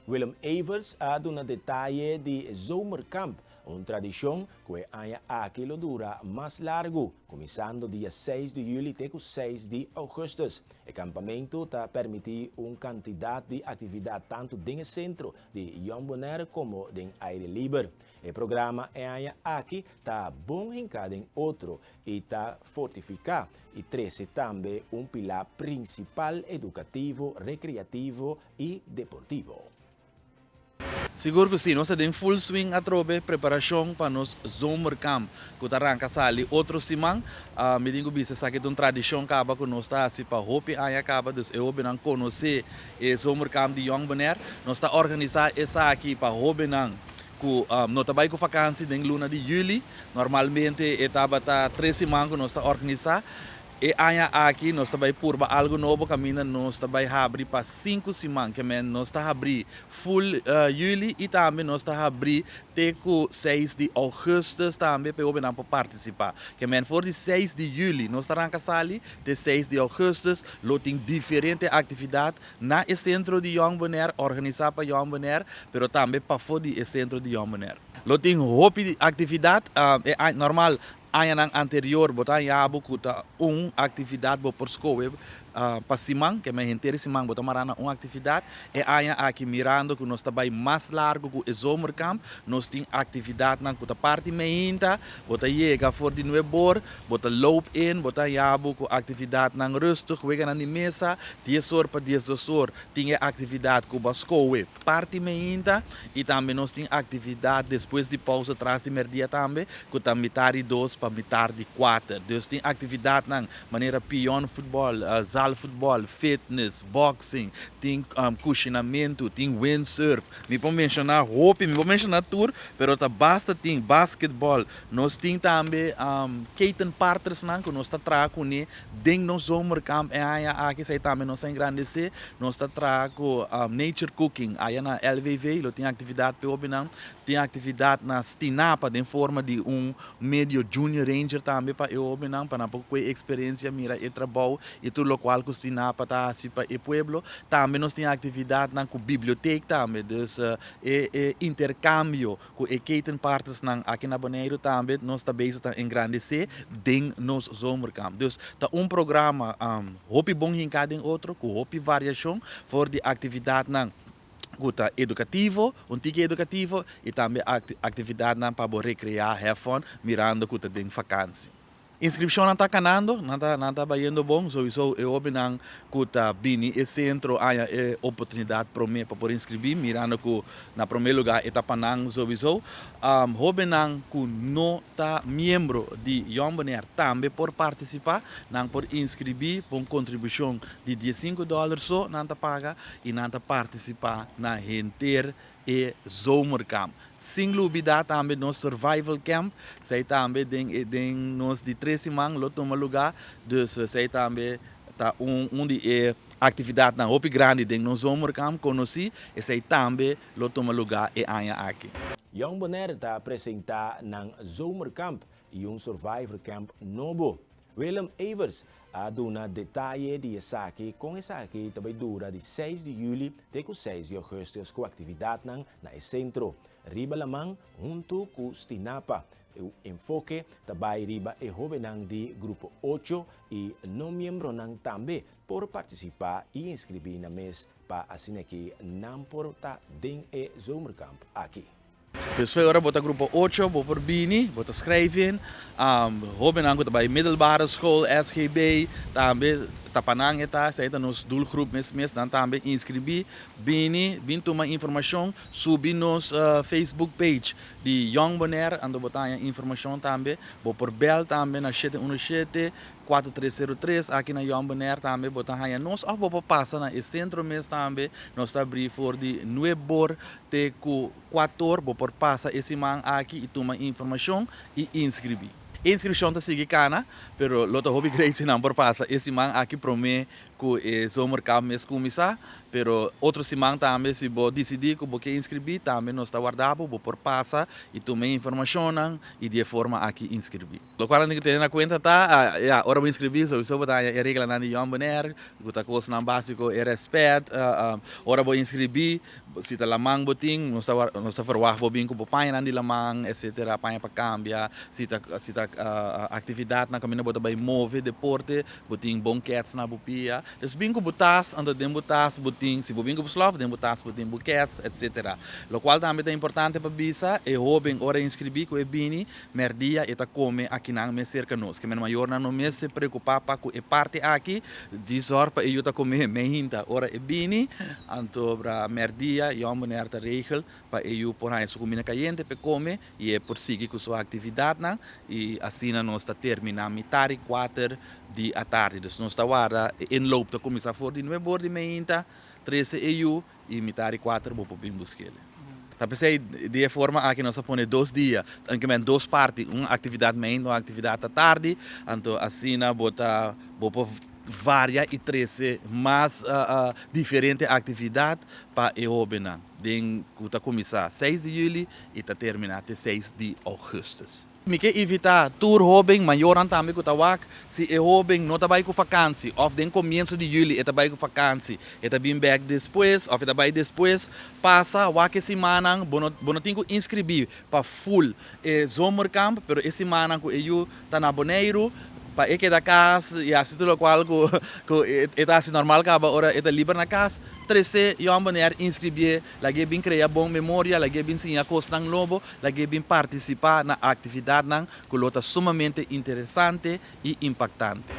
Willem Evers ha dado detalles de Zomerkamp, una tradición que haya aquí lo dura más largo, comenzando día 6 de julio hasta 6 de agosto. El campamento te permite una cantidad de actividad tanto en el centro de Jan Bonaire como en aire libre. El programa haya aquí está bom en cada otro y está fortificado y trece también un pilar principal educativo, recreativo y deportivo. Seguro que sim, nós temos full swing a trobe, preparação para nos zomerkamp, que arranca sali outro simão, me digo bisa está aqui uma tradição acaba que nós está assim para hopi aí acaba, dus eu não conhecer o zomerkamp de Jan Bonaire, nós está organizar essa aqui para hopi não que nós trabalhamos com vacancy em luna de julho, normalmente etapa tá 3 semanas que nós está organizar. E anya aqui nós também por algo novo caminho nós também abrir para 5 semanas que nós está abrir full julho e também nós está abrir até 6 de agosto também para o para participar que for de 6 de julho nós está arranca sali de 6 de agosto lo tem diferente atividade na centro de Jan Bonaire organizar para Jan Bonaire pero também para fora de centro de Jan Bonaire lo tem hopi atividade é normal ano anterior, botar yabo kuta atividade por escola para simang que me inteiro simang botar marana atividade e ano aqui mirando que nós também mais largo que o zomerkamp nós tem atividade na kuta parte meinta botar chega for de nuebor botar loop in botar yabo com atividade na rustig wega na mesa 10 horas para 10 horas tem atividade com a escola parte meinta e também nós tem atividade depois de pausa atrás de merdia também que tá metade 2 para metade 4 dus tem atividade na maneira pion futebol zaalvoetbal, fitness, boxing, tem cushionamento, tem windsurf. Me vou mencionar hopi, me vou mencionar tour, pero tá basta tem basketball. Nós tem também Keiten Partners nan que nós está trago né, dentro no zomerkamp e aí aqui sai também nós engrandecer, nós está trago nature cooking, aí na LVV, lo tem atividade pe obinan, tem atividade na Stinapa em forma de medio junior ranger também para eu obinan para pouco experiência mira e trabalho e tudo qual costina para assim para o pueblo também nós temos atividade na biblioteca também dus intercâmbio com e Keiten Partners na aqui na Bonaire também nós também está engrandecer dentro nos zomerkamp dus tá programa hopi bom em cada outro com hopi variação for de atividade na Guta educativo, tique educativo e também atividade para recrear, have fun, mirando que tem vacância. Inscrição não está canando, não está indo bom, sowieso eu opinang kuta bini e centro há oportunidade para mim para inscrever, mirando que na primeiro lugar etapa nang sowieso, opinang que não está membro de Jan Bonaire também por participar, não por inscrever por contribuição de $15 só, não está paga e não está participar na inteira e zomerkamp. Sem dúvida também no survival camp, zij também den nos de 3 semanas lo toma lugar, dus zij também tá de atividade na hopi grande den no zomerkamp conheci e zij também lo toma lugar e anya aqui. Jan Bonaire está apresentar na zomerkamp e survival camp novo. Willem Evers ha dado detalhes de essa aqui, com essa aqui também dura de 6 de julho até 6 de agosto com atividade na centro. Riba lamang junto com Stinapa. O enfoque também riba e jovem de grupo 8 e não membro nang também por participar e inscrever na mês para assim que não porta den e zomerkamp aqui. Dus wij horen bota grupo 8, bota bini, bota schrijven, hoben aan bij middelbare school, SGB, também tapanang eta, zij dan ons doelgroep mes dan também inscrever, bin toma informação, subir nos Facebook page de Jan Bonaire, ando botar informação também, bo por bel também na 717 4303 aqui na Jan Bonaire também botar aí nós of bo passa na centro mes também, nós abrir for de nuebor te ku 4 bo por passa esse man aqui e toma informação e inscrever. Inscrição tá sigue cana, pero lota hobby grace não por passa esse man aqui promete que o zomerkamp mes começar, pero outro semana também se bo decidir que bo que inscrever, também nós está guardado, bo por passa e tomei informação e de forma aqui inscrever. Lo qual tem que ter na conta tá, ora vou inscrever, só botar a regra na de Jamboner, que tá coisa na básico é respeito, ora vou inscrever, se tá lamang boting, nós está verwacht bo bem com papai na de lamang, etc. Papai para cambiar, se tá atividade na caminho bota vai mover deporte, boting banquetes na bupia, dus bem com botas, anda dem botas, boting, se bobinho buslof, dem botas, boting buquetes, etc. Lo qual também é importante para bisa, é jovem ora inscrever com é bini, merdia e tá come aqui na me cerca nós, que men maior na no me se preocupar para com é parte aqui, de sorte para eu tá comer me hinta ora é bini, anto para merdia e uma maneira de regel para eu por aí su comida caliente para comer e é por seguir com sua atividade na e assim nós está terminar metade 4 de a tarde, dus nós está agora em loop da começar for de novo de meinta 13 EU e metade 4 vou para buscar. Tapi de forma aqui nós põe 2 dias, em que men 2 partes, uma atividade main, uma atividade à tarde, então assim na bota várias e 13 mais diferentes atividades para a Obena. Den que está começar 6 de julho e está terminar até 6 de agosto. Me quer evitar tour hobbing maior também que tawak se é hobbing não trabalha com vacancy ou den começo de julho é trabalha com vacancy é tá bem back depois ou tá bem depois passa waque semana bono tenho inscrever para full zomerkamp pero essa semana que eu tá na Bonaire para que da casa e assim tudo qual que é assim normal que agora é livre na casa 13 eu maneira inscrever lagi bem criar bom memória lagi bem sim a coisa nang lobo lagi bem participar na atividade nang que lota sumamente interessante e impactante.